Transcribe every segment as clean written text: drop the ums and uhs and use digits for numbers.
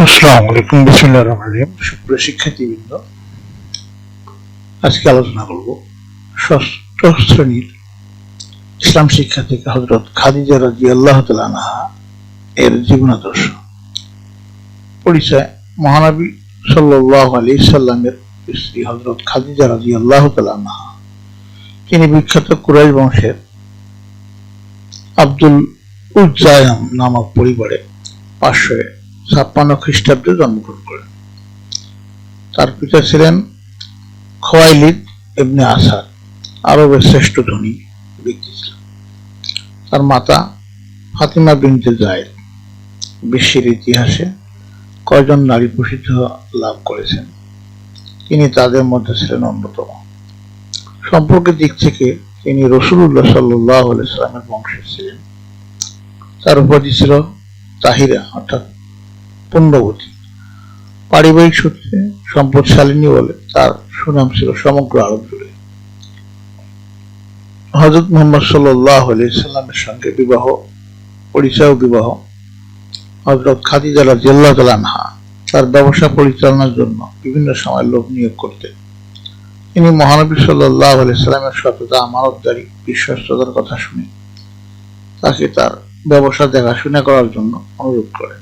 আসসালামু আলাইকুম, বিসমিল্লাহির রহমানির রহিম। সুপ্রিয় শিক্ষার্থীবৃন্দ, আজকে আলোচনা করব ষষ্ঠ শ্রেণীর ইসলাম শিক্ষা থেকে হযরত খাদিজা রাদিয়াল্লাহু তাআলা আনহা এর জীবনাদর্শ। পরিচয়: মহানবী সাল্লাল্লাহু আলাইহি সাল্লামের স্ত্রী হযরত খাদিজা রাদিয়াল্লাহু তাআলা আনহা। তিনি বিখ্যাত কুরাইশ বংশের আব্দুল উজ্জা নামক পরিবারে 556 খ্রিস্টাব্দে জন্মগ্রহণ করেন। তার পিতা ছিলেন খোয়াইলিদ ইবনে আসাদ, আরবের শ্রেষ্ঠ ধনী ব্যক্তি ছিলেন। তার মাতা ফাতিমা বিনতে যায়েদ। বিশ্বের ইতিহাসে কয়জন নারী প্রসিদ্ধ লাভ করেছেন, তিনি তাদের মধ্যে ছিলেন অন্যতম। সম্পর্কের দিক থেকে তিনি রাসূলুল্লাহ সাল্লাল্লাহু আলাইহি সাল্লামের বংশের ছিলেন। তার উপাধি ছিল তাহিরা, অর্থাৎ পুণ্যবতী। পারিবারিক সূত্রে সম্পদশালিনী বলে তার সুনাম ছিল সমগ্র আরব জুড়ে। হযরত মুহাম্মদ সাল্লাল্লাহু আলাইহি সাল্লামের সঙ্গে বিবাহ হযরত খাদিজা রাদিয়াল্লাহু তাআলা আনহা তার ব্যবসা পরিচালনার জন্য বিভিন্ন সময় লোক নিয়োগ করতেন। তিনি মহানবী সাল্লাল্লাহু আলাইহি সাল্লামের সততা, আমানতদারি, বিশ্বস্ততার কথা শুনে তাকে তার ব্যবসা দেখাশোনা করার জন্য অনুরোধ করেন।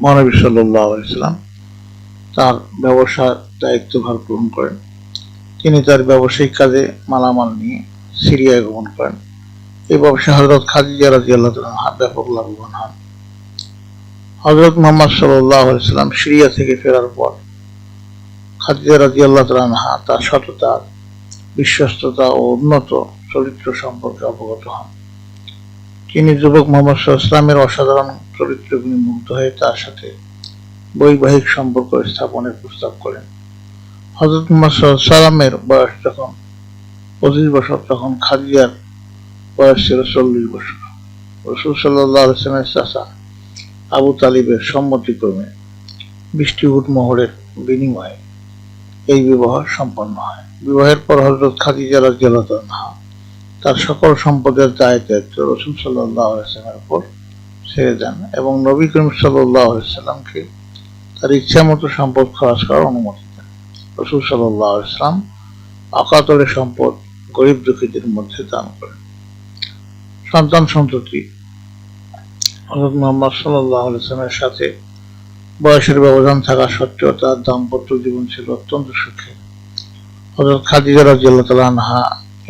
মহানবী সাল্লাল্লাহু আলাইহি সাল্লাম তার ব্যবসার দায়িত্বভার গ্রহণ করেন। তিনি তার ব্যবসায়িক কাজে মালামাল নিয়ে সিরিয়ায় গমন করেন। এই ব্যবসায় হযরত খাদিজা রাদিয়াল্লাহু তাআলা আনহা ব্যাপক লাভবান হন। হযরত মুহাম্মদ সাল্লাল্লাহু আলাইহি সাল্লাম সিরিয়া থেকে ফেরার পর খাদিজা রাদিয়াল্লাহু তাআলা আনহা তার সততা, বিশ্বস্ততা ও উন্নত চরিত্র সম্পর্কে অবগত হন। তিনি যুবক মুহাম্মদ সাল্লাল্লাহু আলাইহি ওয়াসাল্লামের অসাধারণ চরিত্র গুণে মুগ্ধ হয়ে তার সাথে বৈবাহিক সম্পর্ক স্থাপনের প্রস্তাব করেন। হযরত মুহাম্মদ সাল্লাল্লাহু আলাইহি ওয়াসাল্লামের বয়স যখন 25 বছর, তখন খাদিজার বয়স ছিল 40 বছর। রাসূল সাল্লাল্লাহু আলাইহি ওয়াসাল্লামের চাচা আবু তালিবের সম্মতিক্রমে 20টি উট মোহরের বিনিময়ে এই বিবাহ সম্পন্ন হয়। বিবাহের পর হযরত খাদিজা রাদিয়াল্লাহু তাআলা আনহা তার সকল সম্পদের দায়-দায়িত্ব রাসূল সাল্লাল্লাহু আলাইহি ওয়াসাল্লামের উপর ছেড়ে দেন এবং নবী করিম সাল্লাল্লাহু আলাইহি ওয়াসাল্লামকে তার ইচ্ছা মতো সম্পদ খরচ করার অনুমতি দেন। রাসূল সাল্লাল্লাহু আলাইহি ওয়াসাল্লাম অকাতরে সম্পদ গরিব দুঃখীদের মধ্যে দান করেন। সন্তান সন্ততি: হযরত মুহাম্মদ সাল্লাল্লাহু আলাইহি ওয়াসাল্লামের সাথে বয়সের ব্যবধান থাকা সত্ত্বেও তার দাম্পত্য জীবন ছিল অত্যন্ত সুখের। হযরত খাদিজা রাদিয়াল্লাহু তাআলা আনহা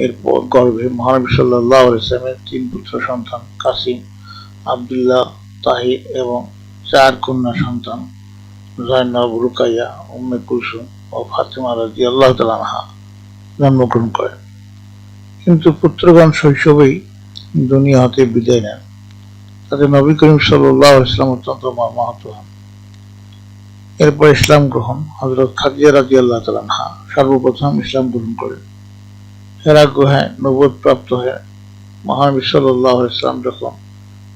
এরপর গর্ভে মহানবী সাল্লাল্লাহু আলাইহি ওয়াসাল্লামের 3 পুত্র সন্তান কাসিম, আব্দুল্লাহ, তাহির এবং 4 কন্যা সন্তান যায়নব, রুকাইয়া, উম্মে কুলসুম ও ফাতিমা রাদিয়াল্লাহু তাআলা আনহা জন্মগ্রহণ করেন। কিন্তু পুত্রগণ শৈশবেই দুনিয়া হতে বিদায় নেন। তাতে নবী করিম সাল্লাল্লাহু আলাইহি ওয়াসাল্লাম অত্যন্ত মর্মাহত হন। এরপর ইসলাম গ্রহণ: হযরত খাদিজা রাদিয়াল্লাহু তাআলা আনহা সর্বপ্রথম ইসলাম গ্রহণ করেন। হেরা গুহায় নবুয়ত প্রাপ্ত হয়ে মহানবী সাল্লাল্লাহু আলাইহি ওয়াসাল্লাম যখন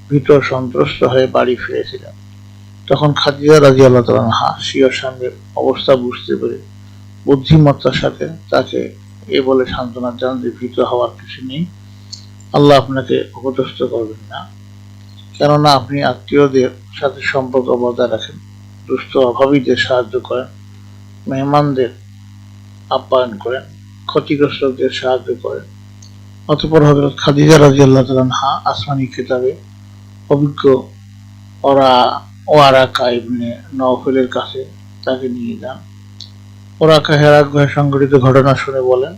ভীত সন্ত্রস্ত হয়ে বাড়ি ফিরেছিলেন, তখন খাদিজা রাদিয়াল্লাহু তাআলা আনহা স্বীয় স্বামীর অবস্থা বুঝতে পেরে বুদ্ধিমত্তার সাথে তাকে এ বলে সান্ত্বনা দেন যে ভীত হওয়ার কিছু নেই, আল্লাহ আপনাকে অপদস্থ করবেন না, কেননা আপনি আত্মীয়দের সাথে সম্পর্ক বজায় রাখেন, দুস্থ অভাবীদের সাহায্য করেন, মেহমানদের আপ্যায়ন করেন, ক্ষতিগ্রস্তদের সাহায্য করেন। অতঃপর হযরত খাদিজা রাদিয়াল্লাহু তাআলা আনহা আসমানী খেতাবে অভিজ্ঞ ওয়ারাকা ইবনে নওফলের কাছে তাকে নিয়ে যান। ওরাকা হেরা গুহায় সংঘটিত ঘটনা শুনে বলেন,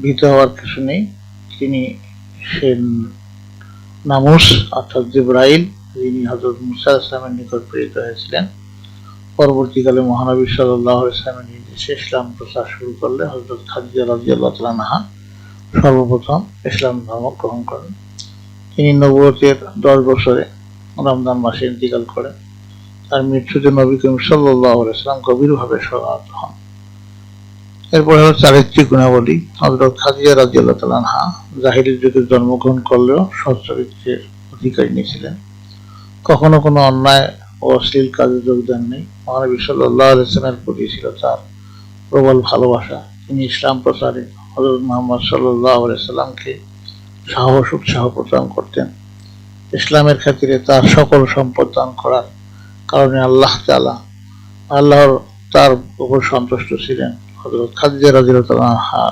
ভীত হওয়ার কিছু নেই, তিনি সে নামুস অর্থাৎ জিবরাইল, যিনি হযরত মুসা আলাইহিস সালামের নিকট প্রেরিত হয়েছিলেন। পরবর্তীকালে মহানবী সাল্লাল্লাহু আলাইহি ওয়াসাল্লামের নির্দেশে ইসলাম প্রচার শুরু করলে হযরত খাদিজা রাদিয়াল্লাহু তাআলা আনহা সর্বপ্রথম ইসলাম ধর্ম গ্রহণ করেন। তিনি নবুয়তের 10 বছরে রমজান মাসে ইন্তিকাল করেন। তার মৃত্যুতে নবী করিম সাল্লাল্লাহু আলাইহি ওয়াসাল্লাম গভীরভাবে শোকাহত হন। এরপর হলো চারিত্রিক গুণাবলী: হযরত খাদিজা রাদিয়াল্লাহু তাআলা আনহা জাহিলির যুগে জন্মগ্রহণ করলেও সৎ চরিত্রের অধিকারিণী ছিলেন। কখনো কোনো অন্যায় ও অশ্লীল কাজে যোগদান নেই। মহানবী সাল্লাল্লাহু আলাইহি ওয়াসাল্লামের প্রতি ছিল তার প্রবল ভালোবাসা। তিনি ইসলাম প্রচারে হযরত মুহাম্মদ সাল্লাল্লাহু আলাইহি ওয়াসাল্লামকে উৎসাহ প্রদান করতেন। ইসলামের খাতিরে তার সকল সম্পদ দান করার কারণে আল্লাহ তাআলা আল্লাহর তার উপর সন্তুষ্ট ছিলেন। হযরত খাদিজা রাদিয়াল্লাহু আনহা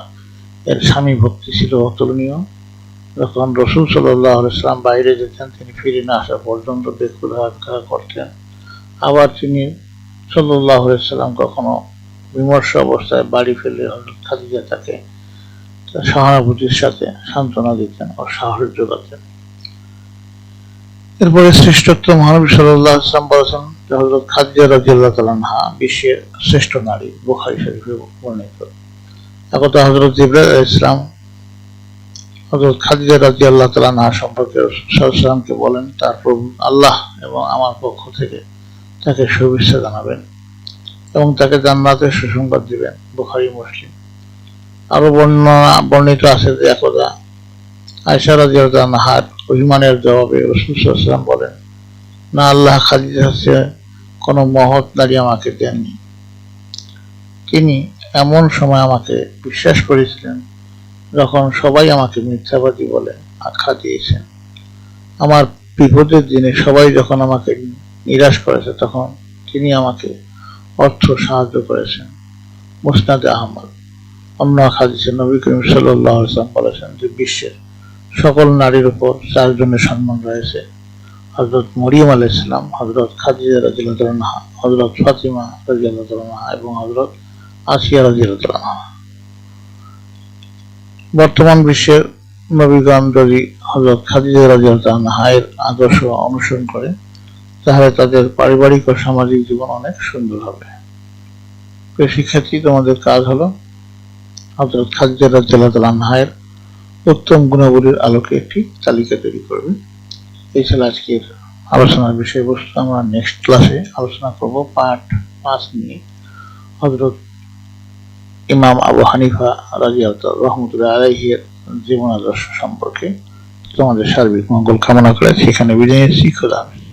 এর স্বামী ভক্তি ছিল অতুলনীয়। যখন রাসূল সাল্লাল্লাহু আলাইহি ওয়াসাল্লাম বাইরে যেতেন, তিনি ফিরে না আসা পর্যন্ত বেকুল অপেক্ষা করতেন। আবার তিনি সাল্লাল্লাহু আলাইহি ওয়াসাল্লাম কখনো বিমর্ষ অবস্থায় বাড়ি ফেললে হযরত খাদিজা তাকে সহানুভূতির সাথে সান্ত্বনা দিতেন ও সাহস যোগাতেন। এরপরে শ্রেষ্ঠত্ব মহানবী সাল্লাল্লাহু আলাইহি ওয়াসাল্লাম বলেছেন যে হযরত খাদিজা রাদিয়াল্লাহু তাআলা আনহা বিশ্বের শ্রেষ্ঠ নারী, বুখারী শরীফে বর্ণিত। একদা হযরত জিবরাইল আলাইহিস সালাম হযরত খাদিজা রাদিয়াল্লাহু তাআলা আনহা সম্পর্কে রাসূল সাল্লাল্লাহু আলাইহি ওয়াসাল্লামকে বলেন তার প্রভু আল্লাহ এবং আমার পক্ষ থেকে তাকে শুভেচ্ছা জানাবেন এবং তাকে জান্নাতের সুসংবাদ দিবেন। বুখারী মুসলিম। আরো বর্ণিত আছে যে একদা আয়েশা রাদিয়াল্লাহু আনহার অভিমানের জবাবে রাসূল সাল্লাল্লাহু আলাইহি ওয়াসাল্লাম বলেন, না, আল্লাহ খাদিজার চেয়ে কোনো মহৎ নারী আমাকে দেননি। তিনি এমন সময় আমাকে বিশ্বাস করেছিলেন যখন সবাই আমাকে মিথ্যাবাদী বলে আখ্যা দিয়েছেন। আমার বিপদের দিনে সবাই যখন আমাকে নিরাশ করেছে, তখন তিনি আমাকে অর্থ সাহায্য করেছেন। মুসনাদে আহমদ। অন্য হাদিসে নবী করিম সাল্লাল্লাহু আলাইহি ওয়াসাল্লাম বলেছেন যে বিশ্বের সকল নারীর উপর চারজনের সম্মান রয়েছে: হযরত মরিয়ম আলাইহিস সালাম, হযরত খাদিজা রাদিয়াল্লাহু আনহা, হযরত ফাতিমা রাদিয়াল্লাহু আনহা এবং হযরত আসিয়া রাদিয়াল্লাহু আনহা। বর্তমান বিশ্বের নবীগণ যদি হযরত খাদিজা রাদিয়াল্লাহু আনহা এর আদর্শ অনুসরণ করে, তাহলে তাদের পারিবারিক ও সামাজিক জীবন অনেক সুন্দর হবে। প্রিয় শিক্ষার্থী, তোমাদের কাজ হলো হযরত খাদিজা রাদিয়াল্লাহু আনহা এর উত্তম গুণাবলীর আলোকে একটি তালিকা তৈরি করবে। এই ছিল আজকের আলোচনার বিষয়বস্তু। আমরা নেক্সট ক্লাসে আলোচনা করব পার্ট 5 নিয়ে, হযরত ইমাম আবু হানিফা রাহমাতুল্লাহি আলাইহি এর জীবন আদর্শ সম্পর্কে। তোমাদের সার্বিক মঙ্গল কামনা করে সেখানে বিদায় নিচ্ছি। খোদা হাফেজ।